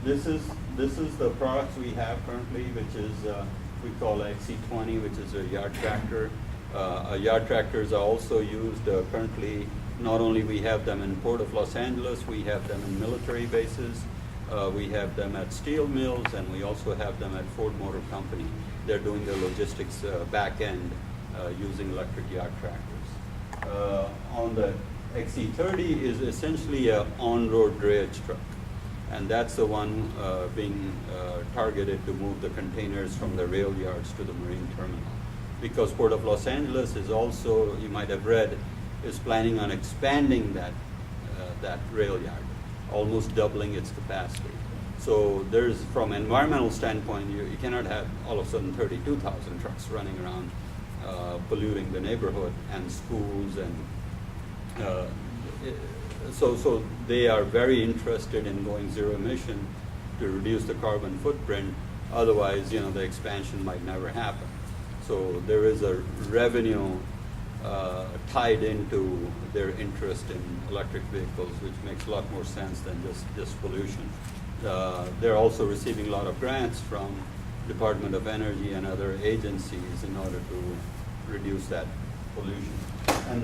this is the products we have currently, which is we call XC20, which is a yard tractor. Yard tractors are also used currently. Not only we have them in Port of Los Angeles, we have them in military bases. We have them at steel mills, and we also have them at Ford Motor Company. They're doing the logistics back end using electric yard tractors. On the XC30 is essentially an on-road drayage truck, and that's the one being targeted to move the containers from the rail yards to the marine terminal. Because Port of Los Angeles is also, you might have read, is planning on expanding that rail yard, almost doubling its capacity. So there's, from an environmental standpoint, you cannot have all of a sudden 32,000 trucks running around polluting the neighborhood and schools, and so they are very interested in going zero emission to reduce the carbon footprint. Otherwise, the expansion might never happen. So there is a revenue tied into their interest in electric vehicles, which makes a lot more sense than just pollution. They're also receiving a lot of grants from Department of Energy and other agencies in order to reduce that pollution. And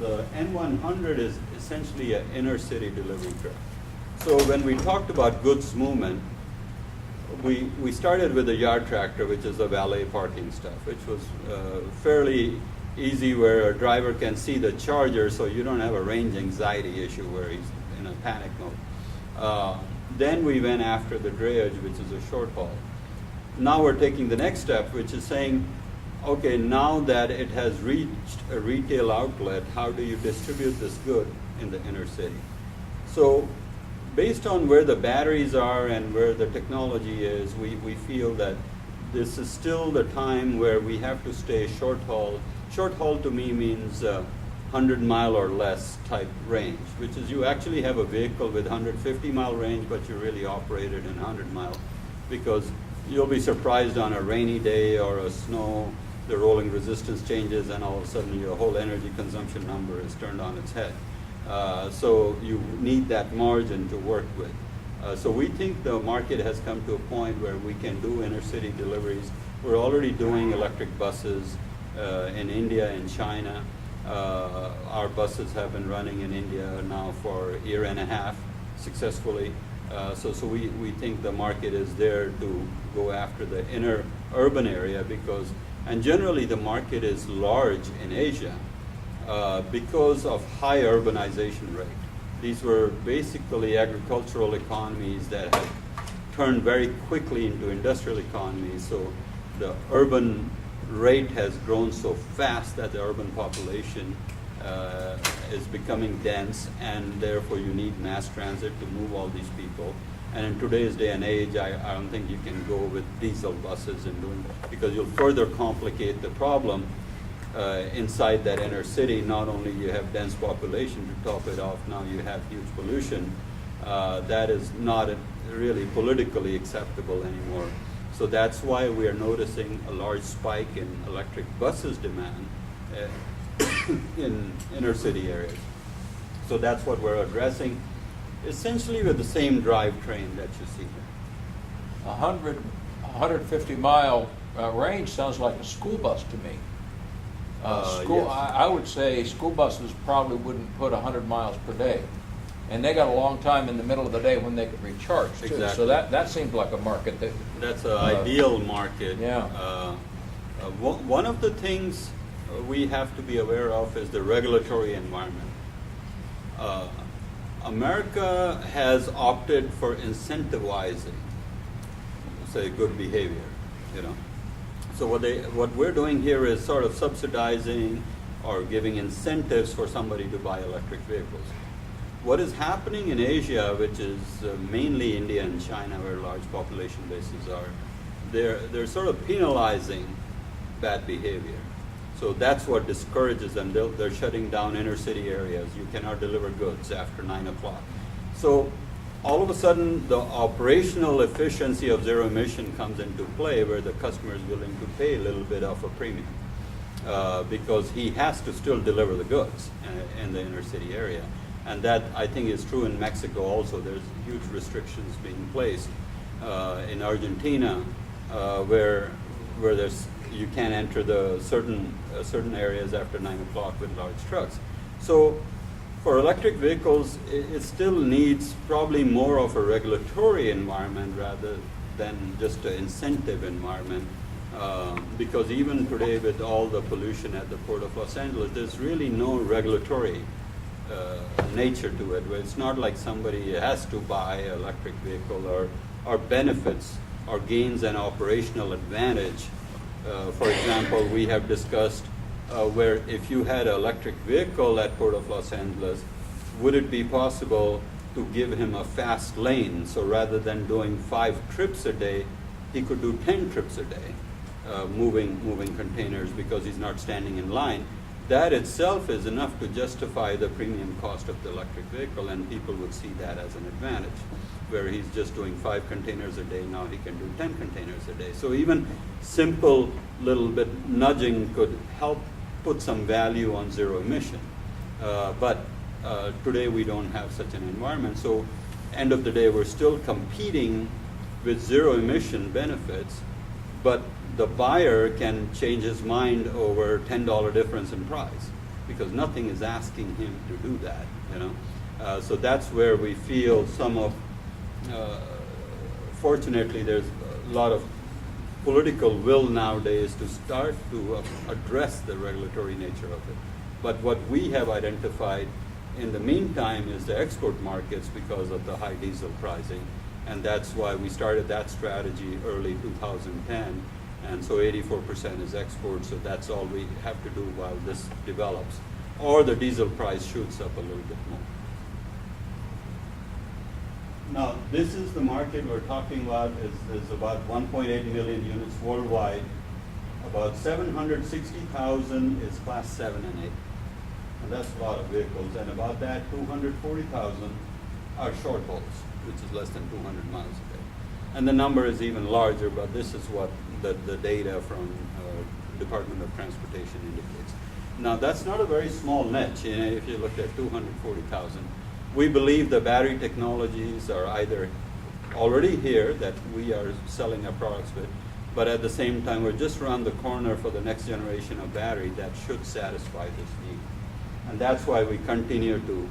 the N100 is essentially an inner city delivery truck. So when we talked about goods movement, we started with the yard tractor, which is the valet parking stuff, which was fairly easy, where a driver can see the charger, so you don't have a range anxiety issue where he's in a panic mode. Then we went after the drayage, which is a short haul. Now we're taking the next step, which is saying, okay, now that it has reached a retail outlet, how do you distribute this good in the inner city? So based on where the batteries are and where the technology is, we feel that this is still the time where we have to stay short haul. Short haul to me means 100-mile or less type range, which is you actually have a vehicle with 150-mile range, but you really operate it in 100-mile, because you'll be surprised on a rainy day or a snow, the rolling resistance changes, and all of a sudden your whole energy consumption number is turned on its head. So you need that margin to work with. So we think the market has come to a point where we can do inner city deliveries. We're already doing electric buses in India and China. Our buses have been running in India now for a year and a half successfully. So we think the market is there to go after the inner urban area, and generally the market is large in Asia because of high urbanization rate. These were basically agricultural economies that have turned very quickly into industrial economies. So the urban rate has grown so fast that the urban population is becoming dense, and therefore you need mass transit to move all these people. And in today's day and age, I don't think you can go with diesel buses and doing that, because you'll further complicate the problem inside that inner city. Not only you have dense population to top it off, now you have huge pollution. That is not really politically acceptable anymore. So that's why we are noticing a large spike in electric buses demand in inner city areas. So that's what we're addressing, essentially with the same drivetrain that you see here. 150-mile range sounds like a school bus to me. Yes. I would say school buses probably wouldn't put 100 miles per day. And they got a long time in the middle of the day when they could recharge, too. Exactly. So that seems like a market that... That's an ideal market. Yeah. One of the things we have to be aware of is the regulatory environment. America has opted for incentivizing, say, good behavior, So what we're doing here is sort of subsidizing or giving incentives for somebody to buy electric vehicles. What is happening in Asia, which is mainly India and China, where large population bases are, they're sort of penalizing bad behavior. So that's what discourages them. They're shutting down inner city areas. You cannot deliver goods after 9 o'clock. So all of a sudden, the operational efficiency of zero emission comes into play, where the customer is willing to pay a little bit of a premium because he has to still deliver the goods in the inner city area. And that, I think, is true in Mexico also. There's huge restrictions being placed. In Argentina, where you can't enter the certain areas after 9 o'clock with large trucks. So for electric vehicles, it still needs probably more of a regulatory environment rather than just an incentive environment. Because even today, with all the pollution at the Port of Los Angeles, there's really no regulatory nature to it. Where it's not like somebody has to buy an electric vehicle or benefits or gains an operational advantage. For example, we have discussed where if you had an electric vehicle at Port of Los Angeles, would it be possible to give him a fast lane? So rather than doing 5 trips a day, he could do 10 trips a day, moving containers because he's not standing in line. That itself is enough to justify the premium cost of the electric vehicle, and people would see that as an advantage. Where he's just doing 5 containers a day, now he can do 10 containers a day. So even simple little bit nudging could help put some value on zero emission. But today we don't have such an environment. So end of the day, we're still competing with zero emission benefits, but the buyer can change his mind over $10 difference in price because nothing is asking him to do that, you know. So that's where we feel some of, fortunately, there's a lot of political will nowadays to start to address the regulatory nature of it. But what we have identified in the meantime is the export markets because of the high diesel pricing, and that's why we started that strategy early 2010. And so 84% is export, so that's all we have to do while this develops. Or the diesel price shoots up a little bit more. Now, this is the market we're talking about, is about 1.8 million units worldwide. About 760,000 is class 7 and 8. And that's a lot of vehicles. And about that, 240,000 are short hauls, which is less than 200 miles a day. And the number is even larger, but this is what the data from Department of Transportation indicates. Now, that's not a very small niche. You know, if you look at 240,000. We believe the battery technologies are either already here that we are selling our products with, but at the same time, we're just around the corner for the next generation of battery that should satisfy this need. And that's why we continue to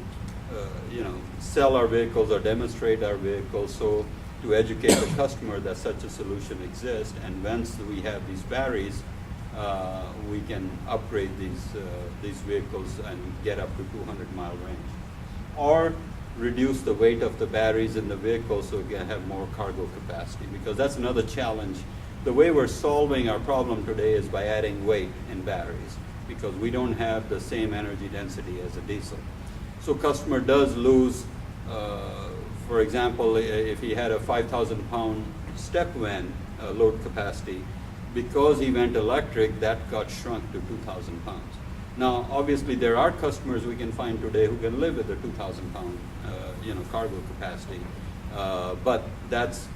sell our vehicles or demonstrate our vehicles so to educate the customer that such a solution exists, and once we have these batteries, we can upgrade these vehicles and get up to 200-mile range. Or reduce the weight of the batteries in the vehicle so we can have more cargo capacity, because that's another challenge. The way we're solving our problem today is by adding weight in batteries, because we don't have the same energy density as a diesel. So customer does lose, for example, if he had a 5,000-pound step van load capacity, because he went electric, that got shrunk to 2,000 pounds. Now, obviously, there are customers we can find today who can live with a 2,000-pound, cargo capacity. But that's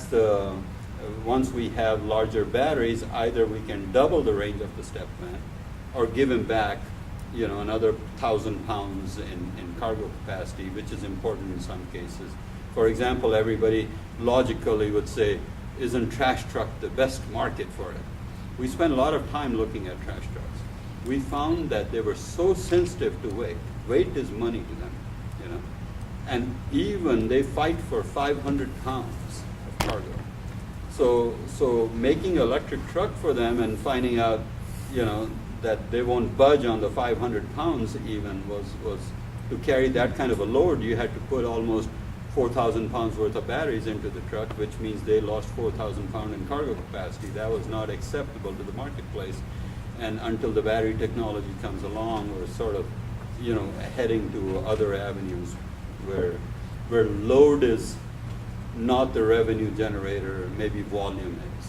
the once we have larger batteries, either we can double the range of the step van, or give him back, another 1,000 pounds in cargo capacity, which is important in some cases. For example, everybody logically would say, isn't trash truck the best market for it? We spent a lot of time looking at trash trucks. We found that they were so sensitive to weight. Weight is money to them, and even they fight for 500 pounds of cargo. So making an electric truck for them and finding out, that they won't budge on the 500 pounds even was to carry that kind of a load, you had to put almost 4,000 pounds worth of batteries into the truck, which means they lost 4,000 pounds in cargo capacity. That was not acceptable to the marketplace. And until the battery technology comes along, we're sort of, heading to other avenues where load is not the revenue generator, maybe volume is.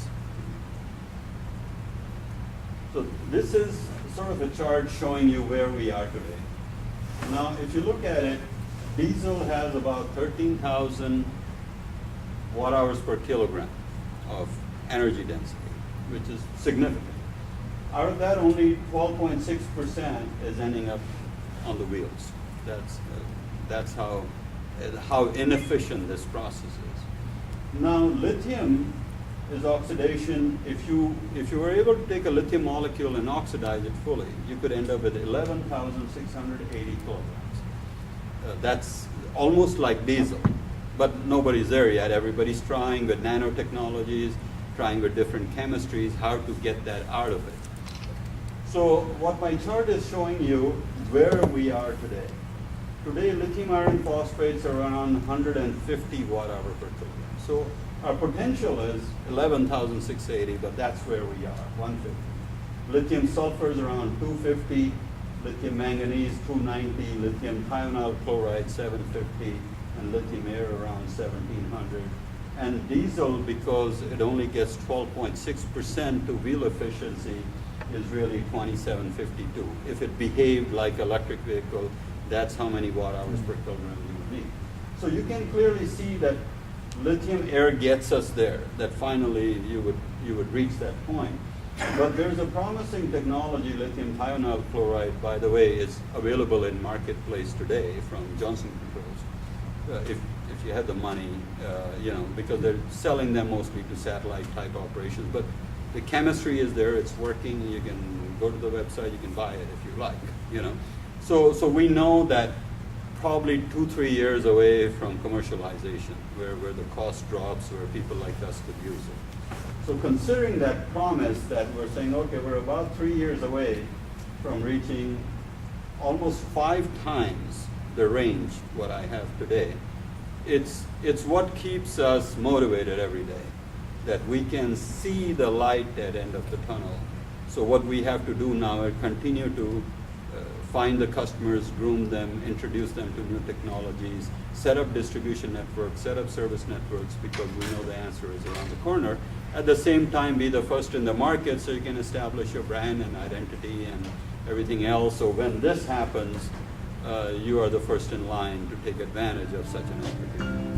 So this is sort of a chart showing you where we are today. Now, if you look at it, diesel has about 13,000 watt-hours per kilogram of energy density, which is significant. Out of that, only 12.6% is ending up on the wheels. That's That's how inefficient this process is. Now, lithium is oxidation. If you were able to take a lithium molecule and oxidize it fully, you could end up with 11,680 kilograms. That's almost like diesel, but nobody's there yet. Everybody's trying with nanotechnologies, trying with different chemistries, how to get that out of it. So what my chart is showing you where we are today. Today, lithium iron phosphates are around 150 watt-hour per kilogram. So our potential is 11,680, but that's where we are, 150. Lithium sulfur is around 250, lithium manganese 290, lithium thionyl chloride 750, and lithium air around 1,700. And diesel, because it only gets 12.6% to wheel efficiency, is really 2,752. If it behaved like electric vehicle, that's how many watt-hours per kilogram you would need. So you can clearly see that lithium air gets us there, that finally you would reach that point. But there's a promising technology, lithium thionyl chloride, by the way, is available in marketplace today from Johnson Controls. If you have the money, because they're selling them mostly to satellite type operations. But the chemistry is there, it's working, you can go to the website, you can buy it if you like, So we know that probably 2-3 years away from commercialization, where the cost drops, where people like us could use it. So considering that promise that we're saying, okay, we're about 3 years away from reaching almost 5 times the range what I have today, it's what keeps us motivated every day, that we can see the light at end of the tunnel. So what we have to do now is continue to find the customers, groom them, introduce them to new technologies, set up distribution networks, set up service networks, because we know the answer is around the corner. At the same time, be the first in the market so you can establish your brand and identity and everything else. So when this happens, you are the first in line to take advantage of such an opportunity.